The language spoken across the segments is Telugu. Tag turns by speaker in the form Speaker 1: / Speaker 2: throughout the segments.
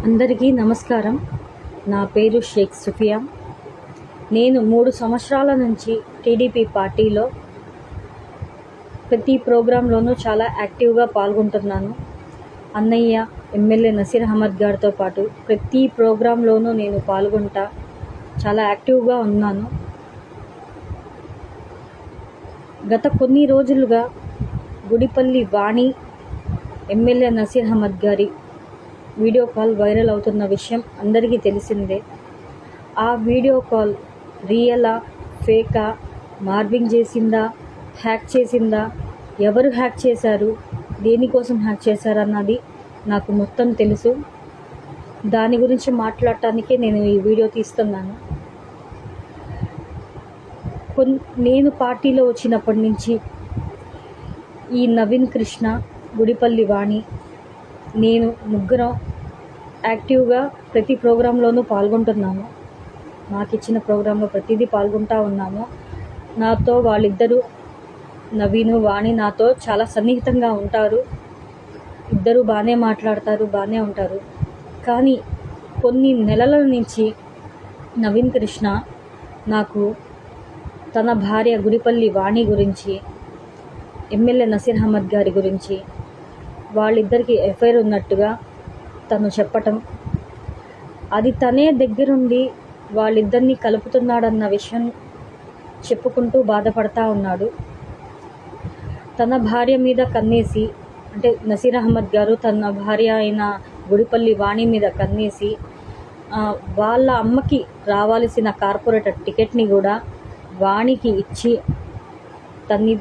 Speaker 1: అందరికీ నమస్కారం. నా పేరు షేక్ సుఫియా. నేను 3 సంవత్సరాల నుంచి టీడీపీ పార్టీలో ప్రతి ప్రోగ్రాంలోనూ చాలా యాక్టివ్గా పాల్గొంటున్నాను. అన్నయ్య ఎమ్మెల్యే నసీర్ అహ్మద్ గారితో పాటు ప్రతి ప్రోగ్రాంలోనూ నేను పాల్గొంటా చాలా యాక్టివ్గా ఉన్నాను. గత కొన్ని రోజులుగా గుడిపల్లి వాణి ఎమ్మెల్యే నసీర్ అహ్మద్ గారి వీడియో కాల్ వైరల్ అవుతున్న విషయం అందరికీ తెలిసిందే. ఆ వీడియో కాల్ రియలా, ఫేకా, మార్ఫింగ్ చేసిందా, హ్యాక్ చేసిందా, ఎవరు హ్యాక్ చేశారు, దేనికోసం హ్యాక్ చేశారన్నది నాకు మొత్తం తెలుసు. దాని గురించి మాట్లాడటానికే నేను ఈ వీడియో తీస్తున్నాను. నేను పార్టీలో వచ్చినప్పటి నుంచి ఈ నవీన్ కృష్ణ, గుడిపల్లి వాణి, నేను ముగ్గురం యాక్టివ్గా ప్రతి ప్రోగ్రాంలోనూ పాల్గొంటున్నాము. మాకు ఇచ్చిన ప్రోగ్రాంలో ప్రతిదీ పాల్గొంటూ ఉన్నాము. నాతో వాళ్ళిద్దరూ నవీను, వాణి నాతో చాలా సన్నిహితంగా ఉంటారు. ఇద్దరు బాగానే మాట్లాడతారు, బాగానే ఉంటారు. కానీ కొన్ని నెలల నుంచి నవీన్ కృష్ణ నాకు తన భార్య గుడిపల్లి వాణి గురించి, ఎమ్మెల్యే నసీర్ అహ్మద్ గారి గురించి, వాళ్ళిద్దరికీ ఎఫ్ఐఆర్ ఉన్నట్టుగా తను చెప్పటం, అది తనే దగ్గరుండి వాళ్ళిద్దరినీ కలుపుతున్నాడన్న విషయం చెప్పుకుంటూ బాధపడతా ఉన్నాడు. తన భార్య మీద కన్నేసి, అంటే నసీర్ అహ్మద్ గారు తన భార్య అయిన గుడిపల్లి వాణి మీద కన్నేసి వాళ్ళ అమ్మకి రావాల్సిన కార్పొరేటర్ టికెట్ని కూడా వాణికి ఇచ్చి తన్ని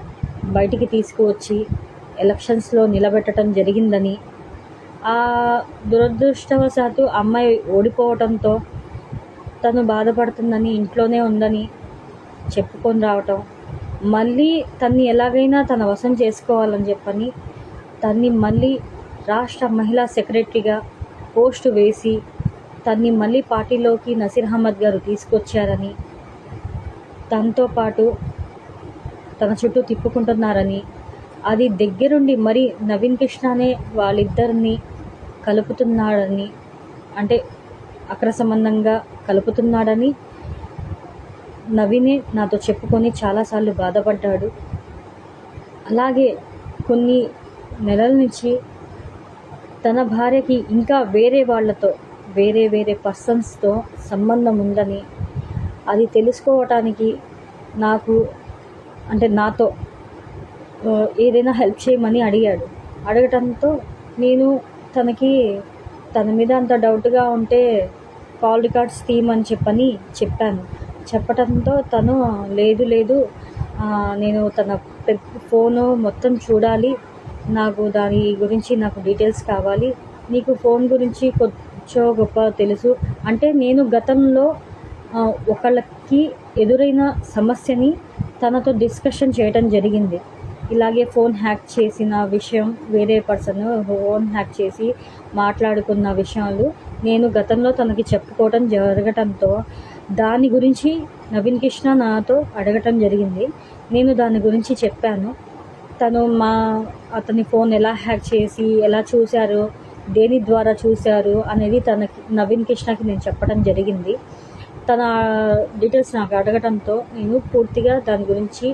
Speaker 1: బయటికి తీసుకువచ్చి ఎలక్షన్స్లో నిలబెట్టడం జరిగిందని, ఆ దురదృష్టవశాత్తు అమ్మాయి ఓడిపోవడంతో తను బాధపడుతుందని, ఇంట్లోనే ఉందని చెప్పుకొని రావటం, మళ్ళీ తన్ని ఎలాగైనా తన వశం చేసుకోవాలని చెప్పని తన్ని మళ్ళీ రాష్ట్ర మహిళా సెక్రటరీగా పోస్టు వేసి తన్ని మళ్ళీ పార్టీలోకి నసీర్ అహ్మద్ గారు తీసుకొచ్చారని, తనతో పాటు తన చుట్టూ తిప్పుకుంటున్నారని, అది దగ్గరుండి మరి నవీన్ కృష్ణనే వాళ్ళిద్దరిని కలుపుతున్నాడని, అంటే అక్ర సంబంధంగా కలుపుతున్నాడని నవీనే నాతో చెప్పుకొని చాలాసార్లు బాధపడ్డాడు. అలాగే కొన్ని నెలల నుంచి తన భార్యకి ఇంకా వేరే వాళ్ళతో, వేరే పర్సన్స్తో సంబంధం ఉందని, అది తెలుసుకోవటానికి నాతో ఏదైనా హెల్ప్ చేయమని అడగటంతో నేను తన మీద అంత డౌట్గా ఉంటే కాల్ రికార్డ్స్ తీయమని చెప్పటంతో తను లేదు, నేను తన ఫోను మొత్తం చూడాలి, దాని గురించి నాకు డీటెయిల్స్ కావాలి, నీకు ఫోన్ గురించి కొంచెం గొప్ప తెలుసు అంటే, నేను గతంలో ఒకళ్ళకి ఎదురైన సమస్యని తనతో డిస్కషన్ చేయటం జరిగింది. ఇలాగే ఫోన్ హ్యాక్ చేసిన విషయం, వేరే పర్సన్ ఫోన్ హ్యాక్ చేసి మాట్లాడుకున్న విషయాలు నేను గతంలో తనకి చెప్పుకోవటం జరగటంతో దాని గురించి నవీన్ కృష్ణ నాతో అడగటం జరిగింది. నేను దాని గురించి చెప్పాను. తను అతని ఫోన్ ఎలా హ్యాక్ చేసి ఎలా చూశారు, దేని ద్వారా చూశారు అనేది నవీన్ కృష్ణకి నేను చెప్పడం జరిగింది. తన డీటెయిల్స్ నాకు అడగటంతో నేను పూర్తిగా దాని గురించి,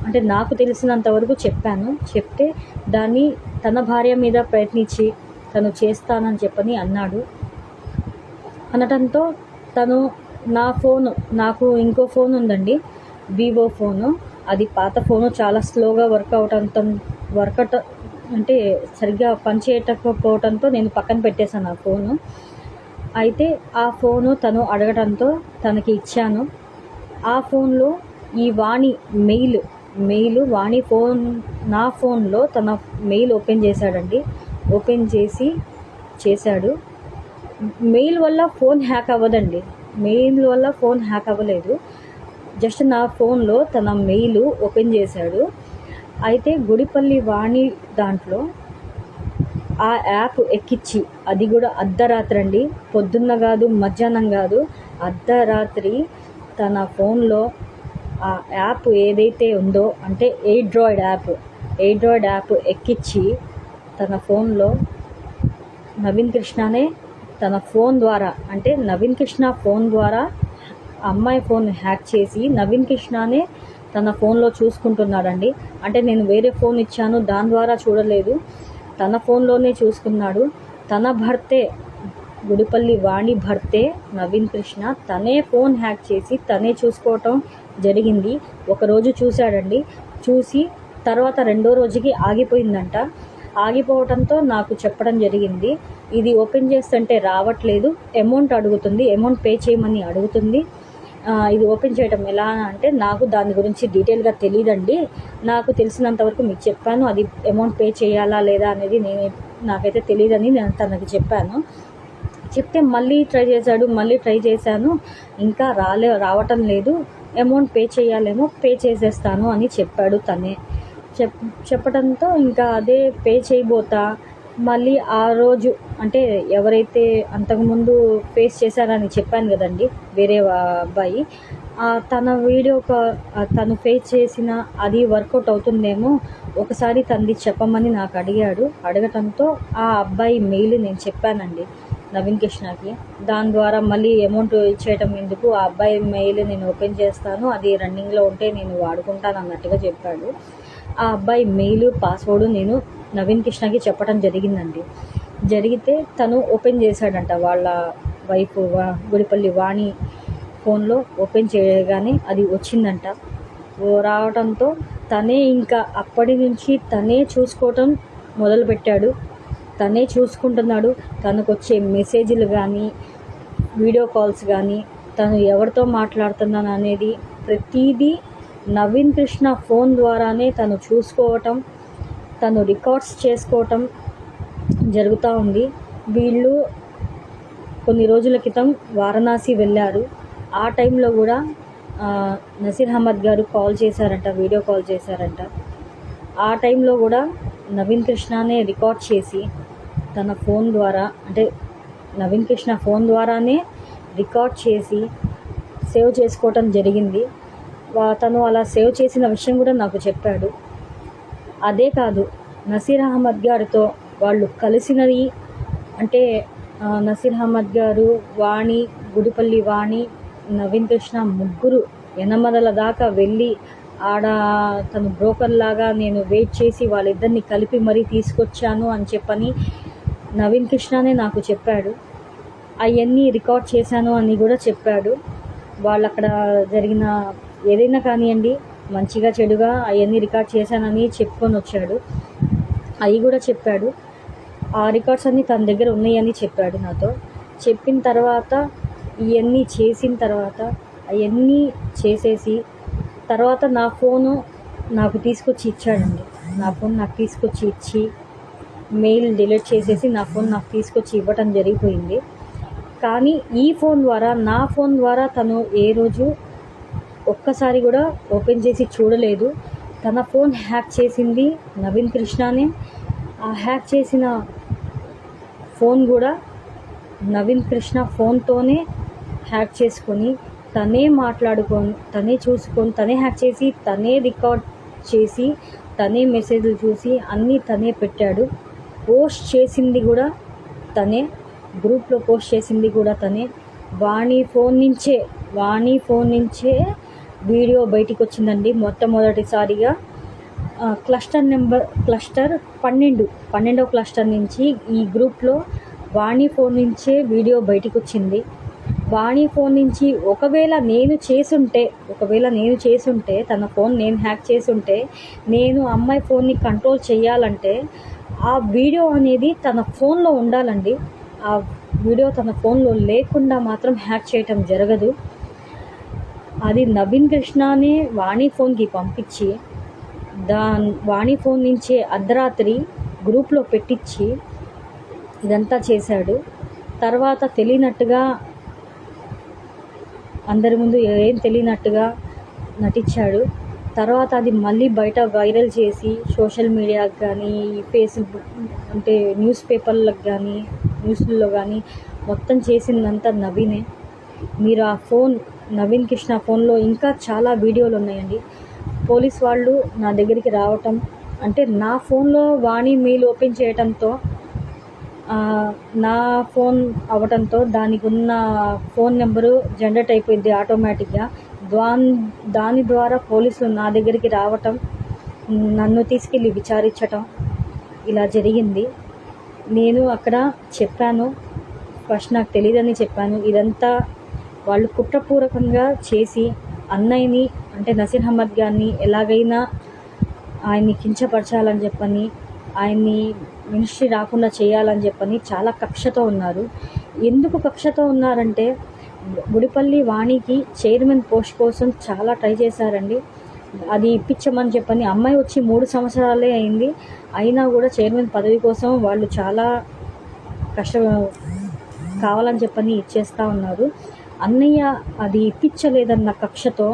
Speaker 1: అంటే నాకు తెలిసినంత వరకు చెప్తే దాన్ని తన భార్య మీద ప్రయత్నించి తను చేస్తానని చెప్పని అనటంతో తను నాకు ఇంకో ఫోన్ ఉందండి, వివో ఫోను. అది పాత ఫోను, చాలా స్లోగా వర్కౌట్ అంటే సరిగ్గా పనిచేయకపోవడంతో నేను పక్కన పెట్టేశాను ఆ ఫోను. అయితే ఆ ఫోను తను అడగడంతో తనకి ఇచ్చాను. ఆ ఫోన్లో ఈ వాణి మెయిల్ వాణి నా ఫోన్లో తన మెయిల్ ఓపెన్ చేశాడండి. ఓపెన్ చేశాడు. మెయిల్ వల్ల ఫోన్ హ్యాక్ అవ్వదండి, మెయిల్ వల్ల ఫోన్ హ్యాక్ అవ్వలేదు. జస్ట్ నా ఫోన్లో తన మెయిల్ ఓపెన్ చేశాడు. అయితే గుడిపల్లి వాణి దాంట్లో ఆ యాప్ ఎక్కించి, అది కూడా అర్ధరాత్రి అండి, పొద్దున్న కాదు, మధ్యాహ్నం కాదు, అర్ధరాత్రి తన ఫోన్లో ఆ యాప్ ఏదైతే ఉందో, అంటే ఎయిడ్రాయిడ్ యాప్ ఎక్కించి తన ఫోన్లో నవీన్ కృష్ణనే తన ఫోన్ ద్వారా, అంటే నవీన్ కృష్ణ ఫోన్ ద్వారా అమ్మాయి ఫోన్ హ్యాక్ చేసి నవీన్ కృష్ణనే తన ఫోన్లో చూసుకుంటున్నాడండి. అంటే నేను వేరే ఫోన్ ఇచ్చాను, దాని ద్వారా చూడలేదు, తన ఫోన్లోనే చూసుకున్నాడు. తన భర్తే, గుడిపల్లి వాణి భర్తే నవీన్ కృష్ణ తనే ఫోన్ హ్యాక్ చేసి తనే చూసుకోవటం జరిగింది. ఒకరోజు చూశాడండి. చూసి తర్వాత రెండో రోజుకి ఆగిపోయిందంట. ఆగిపోవడంతో నాకు చెప్పడం జరిగింది. ఇది ఓపెన్ చేస్తుంటే రావట్లేదు, అమౌంట్ అడుగుతుంది, అమౌంట్ పే చేయమని అడుగుతుంది. ఇది ఓపెన్ చేయడం ఎలా అంటే నాకు దాని గురించి డీటెయిల్గా తెలియదండి, నాకు తెలిసినంతవరకు మీకు చెప్పాను. అది అమౌంట్ పే చేయాలా లేదా అనేది నాకైతే తెలియదని నేను తనకి చెప్పాను. చెప్తే మళ్ళీ ట్రై చేశాడు, మళ్ళీ ట్రై చేశాను, ఇంకా రావటం లేదు, అమౌంట్ పే చేయాలేమో, పే చేసేస్తాను అని చెప్పాడు తనే. చెప్పడంతో ఇంకా అదే పే చేయబోతా మళ్ళీ ఆ రోజు, అంటే ఎవరైతే అంతకుముందు ఫేస్ చేశారని చెప్పాను కదండి వేరే అబ్బాయి, తన వీడియో తను ఫేస్ చేసిన అది వర్కౌట్ అవుతుందేమో ఒకసారి తనది చెప్పమని నాకు అడగటంతో ఆ అబ్బాయి మెయిల్ నేను చెప్పానండి నవీన్ కృష్ణకి. దాని ద్వారా మళ్ళీ అమౌంట్ ఇచ్చేయటం ఎందుకు, ఆ అబ్బాయి మెయిల్ నేను ఓపెన్ చేస్తాను, అది రన్నింగ్లో ఉంటే నేను వాడుకుంటాను అన్నట్టుగా చెప్పాడు. ఆ అబ్బాయి మెయిల్ పాస్వర్డ్ నేను నవీన్ కృష్ణకి చెప్పడం జరిగిందండి. జరిగితే తను ఓపెన్ చేశాడంట. వాళ్ళ వైఫ్ గుడిపల్లి వాణి ఫోన్లో ఓపెన్ చేయగానే అది వచ్చిందంట. రావడంతో తనే ఇంకా అప్పటి నుంచి తనే చూసుకోవటం మొదలుపెట్టాడు. తనే చూసుకుంటున్నాడు. తనకు వచ్చే మెసేజ్లు కానీ, వీడియో కాల్స్ కానీ, తను ఎవరితో మాట్లాడుతున్నాను అనేది ప్రతిదీ నవీన్ కృష్ణ ఫోన్ ద్వారానే తను చూసుకోవటం, తను రికార్డ్స్ చేసుకోవటం జరుగుతూ ఉంది. వీళ్ళు కొన్ని రోజుల క్రితం వారణాసి వెళ్ళారు. ఆ టైంలో కూడా నసీర్ అహ్మద్ గారు కాల్ చేశారంట, వీడియో కాల్ చేశారంట. ఆ టైంలో కూడా నవీన్ కృష్ణనే రికార్డ్ చేసి తన ఫోన్ ద్వారా, అంటే నవీన్ కృష్ణ ఫోన్ ద్వారానే రికార్డ్ చేసి సేవ్ చేసుకోవటం జరిగింది. తను అలా సేవ్ చేసిన విషయం కూడా నాకు చెప్పాడు. అదే కాదు, నసీర్ అహ్మద్ గారితో వాళ్ళు కలిసినది, అంటే నసీర్ అహ్మద్ గారు, వాణి, గుడిపల్లి వాణి, నవీన్ కృష్ణ ముగ్గురు ఎనమదల దాకా వెళ్ళి ఆడ తను బ్రోకర్ లాగా నేను వెయిట్ చేసి వాళ్ళిద్దరిని కలిపి మరీ తీసుకొచ్చాను అని చెప్పని నవీన్ కృష్ణనే నాకు చెప్పాడు. అవన్నీ రికార్డ్ చేశాను అని కూడా చెప్పాడు. వాళ్ళు అక్కడ జరిగిన ఏదైనా కానివ్వండి, మంచిగా చెడుగా అవన్నీ రికార్డ్ చేశానని చెప్పుకొని వచ్చాడు. అవి కూడా చెప్పాడు. ఆ రికార్డ్స్ అన్నీ తన దగ్గర ఉన్నాయని చెప్పాడు నాతో. చెప్పిన తర్వాత ఇవన్నీ చేసిన తర్వాత అవన్నీ చేసేసి తర్వాత నా ఫోను నాకు తీసుకొచ్చి ఇచ్చాడండి. నా ఫోన్ నాకు తీసుకొచ్చి ఇచ్చి మెయిల్ డిలీట్ చేసేసి నా ఫోన్ నాకు తీసుకొచ్చి ఇవ్వటం జరిగిపోయింది. కానీ ఈ ఫోన్ ద్వారా, నా ఫోన్ ద్వారా తను ఏ రోజు ఒక్కసారి కూడా ఓపెన్ చేసి చూడలేదు. తన ఫోన్ హ్యాక్ చేసింది నవీన్ కృష్ణనే. ఆ హ్యాక్ చేసిన ఫోన్ కూడా నవీన్ కృష్ణ ఫోన్తోనే హ్యాక్ చేసుకొని తనే మాట్లాడుకొని, తనే చూసుకొని, తనే హ్యాక్ చేసి, తనే రికార్డ్ చేసి, తనే మెసేజ్లు చూసి అన్నీ తనే పెట్టాడు. పోస్ట్ చేసింది కూడా తనే, గ్రూప్లో పోస్ట్ చేసింది కూడా తనే. వాణి ఫోన్ నుంచే వీడియో బయటికి వచ్చిందండి మొట్టమొదటిసారిగా. క్లస్టర్ 12వ క్లస్టర్ నుంచి ఈ గ్రూప్లో వాణి ఫోన్ నుంచే వీడియో బయటికి వచ్చింది. వాణి ఫోన్ నుంచి ఒకవేళ నేను చేసుంటే తన ఫోన్ నేను హ్యాక్ చేసుంటే, నేను అమ్మాయి ఫోన్ని కంట్రోల్ చేయాలంటే ఆ వీడియో అనేది తన ఫోన్లో ఉండాలండి. ఆ వీడియో తన ఫోన్లో లేకుండా మాత్రం హ్యాక్ చేయటం జరగదు. అది నవీన్ కృష్ణనే వాణి ఫోన్కి పంపించి వాణి ఫోన్ నుంచే అర్ధరాత్రి గ్రూప్లో పెట్టించి ఇదంతా చేశాడు. తర్వాత తెలియనట్టుగా, అందరి ముందు ఏం తెలియనట్టుగా నటించాడు. తర్వాత అది మళ్ళీ బయట వైరల్ చేసి సోషల్ మీడియాకి కానీ, ఫేస్బుక్ అంటే న్యూస్ పేపర్లకు కానీ, న్యూస్లలో కానీ మొత్తం చేసిందంతా నవీనే. మీరు ఆ ఫోన్, నవీన్ కృష్ణ ఫోన్లో ఇంకా చాలా వీడియోలు ఉన్నాయండి. పోలీస్ వాళ్ళు నా దగ్గరికి రావటం, అంటే నా ఫోన్లో వాణి మెయిల్ ఓపెన్ చేయటంతో నా ఫోన్ అవ్వడంతో దానికి ఉన్న ఫోన్ నెంబరు జనరేట్ అయిపోయింది ఆటోమేటిక్గా. దాని ద్వారా పోలీసులు నా దగ్గరికి రావటం, నన్ను తీసుకెళ్ళి విచారించటం ఇలా జరిగింది. నేను అక్కడ చెప్పాను, ఫస్ట్ నాకు తెలియదని చెప్పాను. ఇదంతా వాళ్ళు కుట్రపూర్వకంగా చేసి అన్నయ్యని అంటే నసీర్ అహ్మద్ గారిని ఎలాగైనా ఆయన్ని కించపరచాలని చెప్పని, ఆయన్ని మినిస్ట్రీ రాకుండా చేయాలని చెప్పని చాలా కక్షతో ఉన్నారు. ఎందుకు కక్షతో ఉన్నారంటే గుడిపల్లి వాణికి చైర్మన్ పోస్ట్ కోసం చాలా ట్రై చేశారండి. అది ఇప్పించమని చెప్పని, అమ్మాయి వచ్చి 3 సంవత్సరాలే అయింది, అయినా కూడా చైర్మన్ పదవి కోసం వాళ్ళు చాలా కావాలని చెప్పని ఇచ్చేస్తూ ఉన్నారు. అన్నయ్య అది ఇప్పించలేదన్న కక్షతో,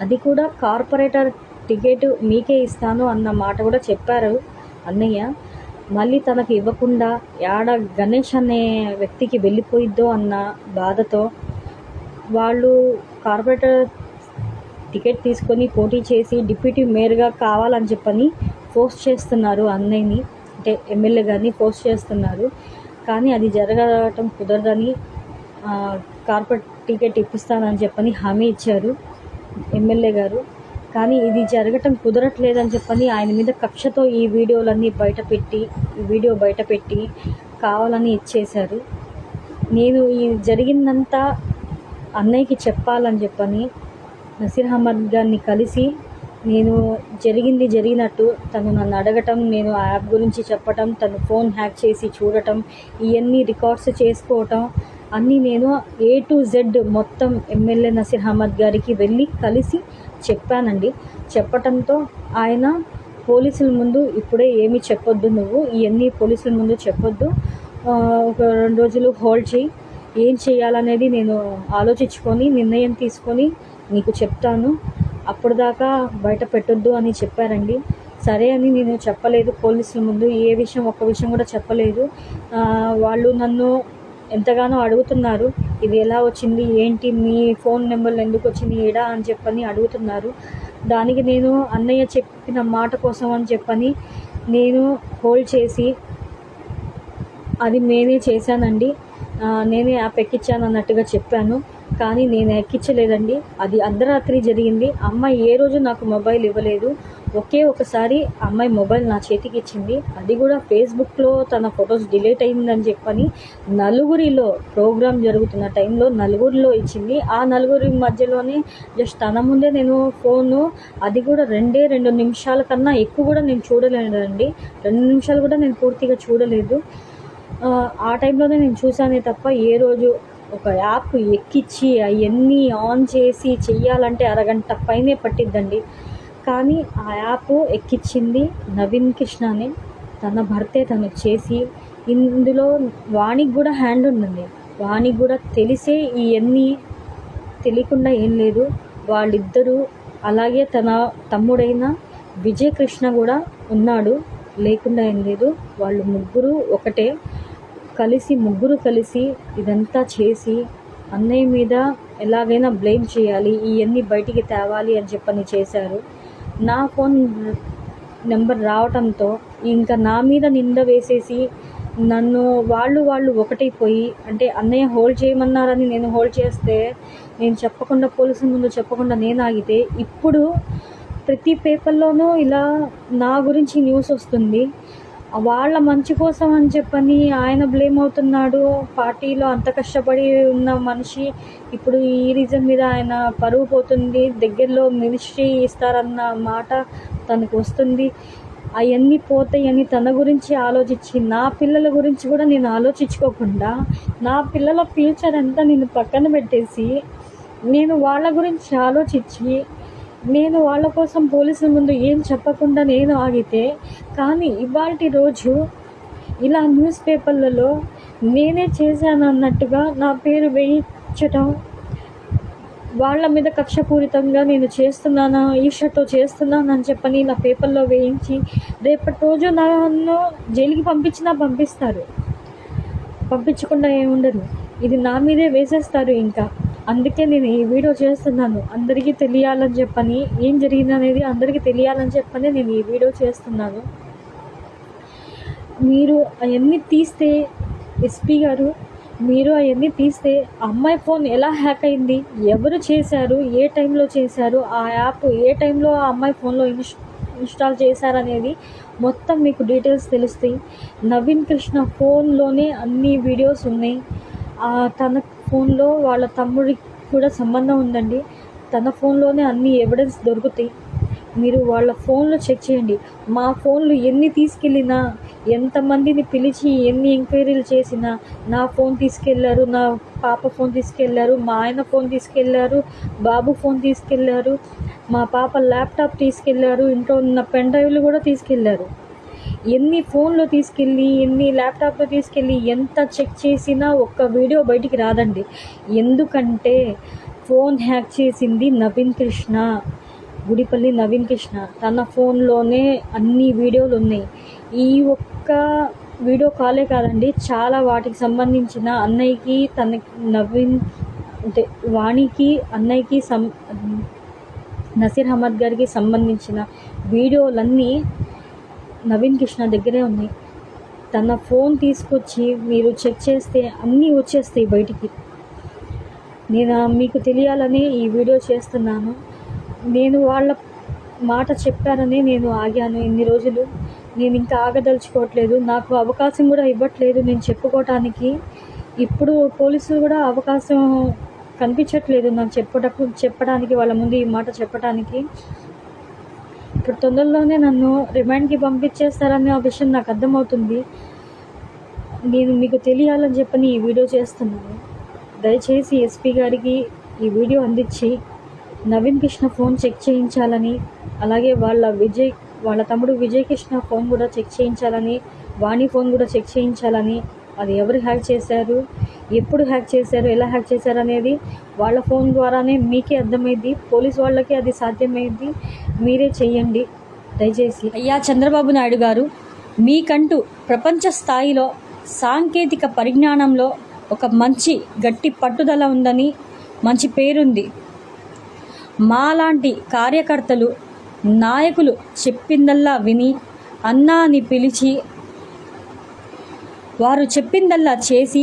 Speaker 1: అది కూడా కార్పొరేటర్ టికెట్ మీకే ఇస్తాను అన్న మాట కూడా చెప్పారు అన్నయ్య. మళ్ళీ తనకు ఇవ్వకుండా యాడ గణేష్ అనే వ్యక్తికి వెళ్ళిపోయిద్దో అన్న బాధతో వాళ్ళు కార్పొరేటర్ టికెట్ తీసుకొని పోటీ చేసి డిప్యూటీ మేయర్గా కావాలని చెప్పని ఫోర్స్ చేస్తున్నారు అన్నయ్యని, అంటే ఎమ్మెల్యే గారిని ఫోర్స్ చేస్తున్నారు. కానీ అది జరగటం కుదరదని కార్పొరేట్ టికెట్ ఇప్పిస్తానని చెప్పని హామీ ఇచ్చారు ఎమ్మెల్యే గారు. కానీ ఇది జరగటం కుదరట్లేదని చెప్పని ఆయన మీద కక్షతో ఈ వీడియో బయటపెట్టి కావాలని ఇచ్చేశారు. నేను ఈ జరిగిందంతా అన్నయ్యకి చెప్పాలని చెప్పని నసీర్ అహ్మద్ గారిని కలిసి, నేను జరిగినట్టు తను నన్ను అడగటం, నేను ఆ యాప్ గురించి చెప్పటం, తను ఫోన్ హ్యాక్ చేసి చూడటం, ఇవన్నీ రికార్డ్స్ చేసుకోవటం అన్నీ నేను A to Z మొత్తం ఎమ్మెల్యే నసీర్ అహ్మద్ గారికి వెళ్ళి కలిసి చెప్పానండి. చెప్పటంతో ఆయన పోలీసుల ముందు ఇప్పుడే ఏమీ చెప్పొద్దు, నువ్వు ఇవన్నీ పోలీసుల ముందు చెప్పొద్దు, ఒక 2 రోజులు హోల్డ్ చేయి, ఏం చేయాలనేది నేను ఆలోచించుకొని నిర్ణయం తీసుకొని నీకు చెప్తాను, అప్పుడు దాకా బయట పెట్టొద్దు అని చెప్పారండి. సరే అని నేను చెప్పలేదు పోలీసుల ముందు, ఒక్క విషయం కూడా చెప్పలేదు. వాళ్ళు నన్ను ఎంతగానో అడుగుతున్నారు, ఇది ఎలా వచ్చింది, ఏంటి, మీ ఫోన్ నెంబర్లు ఎందుకు వచ్చింది ఏడా అని చెప్పని అడుగుతున్నారు. దానికి నేను అన్నయ్య చెప్పిన మాట కోసం అని చెప్పని నేను హోల్డ్ చేసి, అది నేనే చేశానండి, నేనే యాప్ ఎక్కించాను అన్నట్టుగా చెప్పాను. కానీ నేను ఎక్కించలేదండి, అది అర్ధరాత్రి జరిగింది. అమ్మాయి ఏ రోజు నాకు మొబైల్ ఇవ్వలేదు. ఒకసారి అమ్మాయి మొబైల్ నా చేతికి ఇచ్చింది, అది కూడా ఫేస్బుక్లో తన ఫొటోస్ డిలీట్ అయిందని చెప్పని నలుగురిలో ప్రోగ్రామ్ జరుగుతున్న టైంలో నలుగురిలో ఇచ్చింది. ఆ నలుగురి మధ్యలోనే జస్ట్ తన ముందే నేను ఫోను, అది కూడా 2 నిమిషాల కన్నా ఎక్కువ కూడా నేను చూడలేదండి, 2 నిమిషాలు కూడా నేను పూర్తిగా చూడలేదు. ఆ టైంలోనే నేను చూసానే తప్ప ఏ రోజు ఒక యాప్ ఎక్కించి అవన్నీ ఆన్ చేసి చెయ్యాలంటే అరగంట పైనే పట్టిద్దండి. కానీ ఆ యాప్ ఎక్కించింది నవీన్ కృష్ణనే, తన భర్తే తను చేసి, ఇందులో వాణికి కూడా హ్యాండ్ ఉందండి, వాణికి కూడా తెలిసే ఇవన్నీ, తెలియకుండా ఏం లేదు. వాళ్ళిద్దరూ, అలాగే తన తమ్ముడైన విజయ్ కృష్ణ కూడా ఉన్నాడు, లేకుండా ఏం లేదు. వాళ్ళు ముగ్గురు కలిసి ఇదంతా చేసి అన్నయ్య మీద ఎలాగైనా బ్లేమ్ చేయాలి, ఇవన్నీ బయటికి తేవాలి అని చెప్పని చేశారు. నా ఫోన్ నెంబర్ రావటంతో ఇంకా నా మీద నింద వేసేసి నన్ను వాళ్ళు ఒకటైపోయి, అంటే అన్నయ్య హోల్డ్ చేయమన్నారని నేను హోల్డ్ చేస్తే, నేను చెప్పకుండా పోలీసుల ముందు చెప్పకుండా నేను ఆగితే, ఇప్పుడు ప్రతి పేపర్లోనూ ఇలా నా గురించి న్యూస్ వస్తుంది. వాళ్ళ మంచి కోసం అని చెప్పని ఆయన బ్లేమ్ అవుతున్నాడు. పార్టీలో అంత కష్టపడి ఉన్న మనిషి ఇప్పుడు ఈ రీజన్ మీద ఆయన పరువు పోతుంది, దగ్గరలో మినిస్ట్రీ ఇస్తారన్న మాట తనకు వస్తుంది. అవన్నీ పోతాయని తన గురించి ఆలోచించి, నా పిల్లల గురించి కూడా నేను ఆలోచించుకోకుండా, నా పిల్లల ఫ్యూచర్ అంతా నేను పక్కన పెట్టేసి, నేను వాళ్ళ గురించి ఆలోచించి, నేను వాళ్ళ కోసం పోలీసుల ముందు ఏం చెప్పకుండా నేను ఆగితే, కానీ ఇవాల్టి రోజు ఇలా న్యూస్ పేపర్లలో నేనే చేశాను అన్నట్టుగా నా పేరు వేయించటం, వాళ్ళ మీద కక్షపూరితంగా నేను చేస్తున్నాను, ఈషతో చేస్తున్నాను అని చెప్పని నా పేపర్లో వేయించి, రేపటి రోజు నన్ను జైలుకి పంపిస్తారు, పంపించకుండా ఏముండదు, ఇది నా మీదే వేసేస్తారు ఇంకా. అందుకే నేను ఈ వీడియో చేస్తున్నాను, అందరికీ తెలియాలని చెప్పని, ఏం జరిగిందనేది అందరికీ తెలియాలని చెప్పని నేను ఈ వీడియో చేస్తున్నాను. మీరు అవన్నీ తీస్తే ఎస్పీ గారు, మీరు అవన్నీ తీస్తే అమ్మాయి ఫోన్ ఎలా హ్యాక్ అయింది, ఎవరు చేశారు, ఏ టైంలో చేశారు, ఆ యాప్ ఏ టైంలో ఆ అమ్మాయి ఫోన్లో ఇన్స్టాల్ చేశారనేది మొత్తం మీకు డీటెయిల్స్ తెలుస్తాయి. నవీన్ కృష్ణ ఫోన్లోనే అన్ని వీడియోస్ ఉన్నాయి. తన ఫోన్లో వాళ్ళ తమ్ముడికి కూడా సంబంధం ఉందండి. తన ఫోన్లోనే అన్ని ఎవిడెన్స్ దొరుకుతాయి. మీరు వాళ్ళ ఫోన్లో చెక్ చేయండి. మా ఫోన్లు ఎన్ని తీసుకెళ్ళినా, ఎంతమందిని పిలిచి ఎన్ని ఎంక్వైరీలు చేసినా, నా ఫోన్ తీసుకెళ్లారు, నా పాప ఫోన్ తీసుకెళ్లారు, మా ఆయన ఫోన్ తీసుకెళ్లారు, బాబు ఫోన్ తీసుకెళ్లారు, మా పాప ల్యాప్టాప్ తీసుకెళ్లారు, ఇంట్లో ఉన్న పెన్ డ్రైవ్లు కూడా తీసుకెళ్లారు. ఎన్ని ఫోన్లు తీసుకెళ్ళి, ఎన్ని ల్యాప్టాప్లు తీసుకెళ్ళి ఎంత చెక్ చేసినా ఒక్క వీడియో బయటికి రాదండి. ఎందుకంటే ఫోన్ హ్యాక్ చేసింది నవీన్ కృష్ణ, గుడిపల్లి నవీన్ కృష్ణ. తన ఫోన్లోనే అన్ని వీడియోలు ఉన్నాయి. ఈ ఒక్క వీడియో కాలే కాదండి, చాలా వాటికి సంబంధించిన అన్నయ్యకి, నవీన్ అంటే వాణికి, అన్నయ్యకి నసీర్ అహ్మద్ గారికి సంబంధించిన వీడియోలన్నీ నవీన్ కృష్ణ దగ్గరే ఉన్నాయి. తన ఫోన్ తీసుకొచ్చి మీరు చెక్ చేస్తే అన్నీ వచ్చేస్తాయి బయటికి. నేను మీకు తెలియాలని ఈ వీడియో చేస్తున్నాను. నేను వాళ్ళ మాట చెప్పారని నేను ఆగాను ఇన్ని రోజులు. నేను ఇంకా ఆగదలుచుకోవట్లేదు. నాకు అవకాశం కూడా ఇవ్వట్లేదు నేను చెప్పుకోవటానికి. ఇప్పుడు పోలీసులు కూడా అవకాశం కనిపించట్లేదు నాకు చెప్పడానికి, వాళ్ళ ముందు ఈ మాట చెప్పడానికి. ఇప్పుడు తొందరలోనే నన్ను రిమాండ్కి పంపించేస్తారనే ఆ విషయం నాకు అర్థమవుతుంది. నేను మీకు తెలియాలని చెప్పని ఈ వీడియో చేస్తున్నాను. దయచేసి ఎస్పీ గారికి ఈ వీడియో అందించి నవీన్ కృష్ణ ఫోన్ చెక్ చేయించాలని, అలాగే వాళ్ళ తమ్ముడు విజయ్ కృష్ణ ఫోన్ కూడా చెక్ చేయించాలని, వాణి ఫోన్ కూడా చెక్ చేయించాలని. అది ఎవరు హ్యాక్ చేశారు, ఎప్పుడు హ్యాక్ చేశారు, ఎలా హ్యాక్ చేశారు అనేది వాళ్ళ ఫోన్ ద్వారానే మీకే అర్థమైంది. పోలీస్ వాళ్ళకి అది సాధ్యమైంది. మీరే చెయ్యండి దయచేసి. అయ్యా చంద్రబాబు నాయుడు గారు, మీకంటూ ప్రపంచ స్థాయిలో సాంకేతిక పరిజ్ఞానంలో ఒక మంచి గట్టి పట్టుదల ఉందని, మంచి పేరుంది. మాలాంటి కార్యకర్తలు, నాయకులు చెప్పిందల్లా విని, అన్నా అని పిలిచి, వారు చెప్పిందల్లా చేసి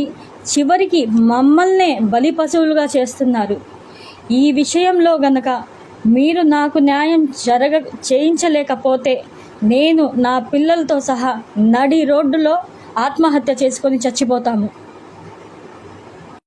Speaker 1: చివరికి మమ్మల్నే బలి పశువులుగా చేస్తున్నారు. ఈ విషయంలో గనక మీరు నాకు న్యాయం చేయించలేకపోతే నేను నా పిల్లలతో సహా నడి రోడ్డులో ఆత్మహత్య చేసుకొని చచ్చిపోతాము.